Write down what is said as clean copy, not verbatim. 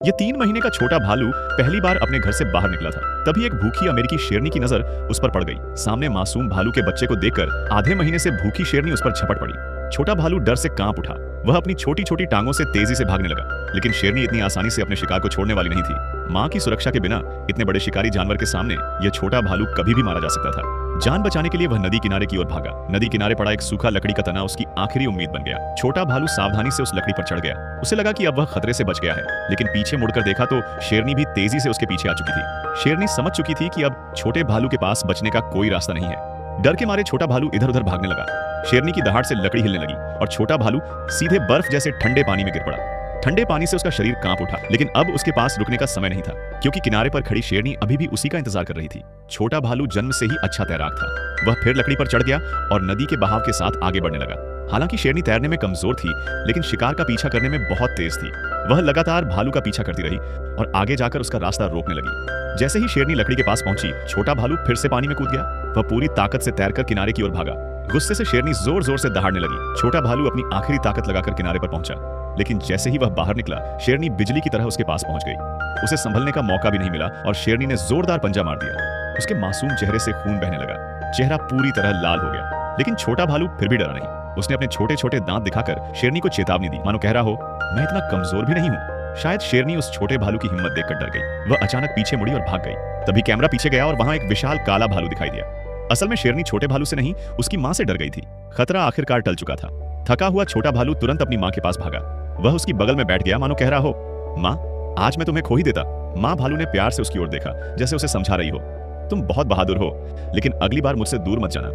ये 3 महीने का छोटा भालू पहली बार अपने घर से बाहर निकला था। तभी एक भूखी अमेरिकी शेरनी की नजर उस पर पड़ गई। सामने मासूम भालू के बच्चे को देखकर आधे महीने से भूखी शेरनी उस पर झपट पड़ी। छोटा भालू डर से कांप उठा। वह अपनी छोटी छोटी टांगों से तेजी से भागने लगा, लेकिन शेरनी इतनी आसानी से अपने शिकार को छोड़ने वाली नहीं थी। माँ की सुरक्षा के बिना इतने बड़े शिकारी जानवर के सामने यह छोटा भालू कभी भी मारा जा सकता था। जान बचाने के लिए वह नदी किनारे की ओर भागा। नदी किनारे पड़ा एक सूखा लकड़ी का तना उसकी आखिरी उम्मीद बन गया। छोटा भालू सावधानी से उस लकड़ी पर चढ़ गया। उसे लगा कि अब वह खतरे से बच गया है, लेकिन पीछे मुड़कर देखा तो शेरनी भी तेजी से उसके पीछे आ चुकी थी। शेरनी समझ चुकी थी कि अब छोटे भालू के पास बचने का कोई रास्ता नहीं है। डर के मारे छोटा भालू इधर उधर भागने लगा। शेरनी की दहाड़ से लकड़ी हिलने लगी और छोटा भालू सीधे बर्फ जैसे ठंडे पानी में गिर पड़ा। ठंडे पानी से उसका शरीर कांप उठा, लेकिन अब उसके पास रुकने का समय नहीं था, क्योंकि किनारे पर खड़ी शेरनी अभी भी उसी का इंतजार कर रही थी। छोटा भालू जन्म से ही अच्छा तैराक था। वह फिर लकड़ी पर चढ़ गया और नदी के बहाव के साथ आगे बढ़ने लगा। हालांकि शेरनी तैरने में कमजोर थी, लेकिन शिकार का पीछा करने में बहुत तेज थी। वह लगातार भालू का पीछा करती रही और आगे जाकर उसका रास्ता रोकने लगी। जैसे ही शेरनी लकड़ी के पास पहुंची, छोटा भालू फिर से पानी में कूद गया। वह पूरी ताकत से तैरकर किनारे की ओर भागा। गुस्से से शेरनी जोर जोर से दहाड़ने लगी। छोटा भालू अपनी आखिरी ताकत लगाकर किनारे पर पहुंचा, लेकिन जैसे ही वह बाहर निकला, शेरनी बिजली की तरह उसके पास पहुंच गई। उसे संभलने का मौका भी नहीं मिला और शेरनी ने जोरदार पंजा मार दिया। उसके मासूम चेहरे से खून बहने लगा। चेहरा पूरी तरह लाल हो गया, लेकिन छोटा भालू फिर भी डरा नहीं। उसने अपने छोटे छोटे दांत दिखाकर शेरनी को चेतावनी दी, मानो कह रहा हो, मैं इतना कमजोर भी नहीं हूं। शायद शेरनी उस छोटे भालू की हिम्मत देखकर डर गई। वह अचानक पीछे मुड़ी और भाग गई। तभी कैमरा पीछे गया और वहां एक विशाल काला भालू दिखाई दिया। असल में शेरनी छोटे भालू से नहीं, उसकी मां से डर गई थी। खतरा आखिरकार टल चुका था। थका हुआ छोटा भालू तुरंत अपनी मां के पास भागा। वह उसकी बगल में बैठ गया, मानो कह रहा हो, मां, आज मैं तुम्हें खो ही देता। मां भालू ने प्यार से उसकी ओर देखा, जैसे उसे समझा रही हो, तुम बहुत बहादुर हो, लेकिन अगली बार मुझसे दूर मत जाना।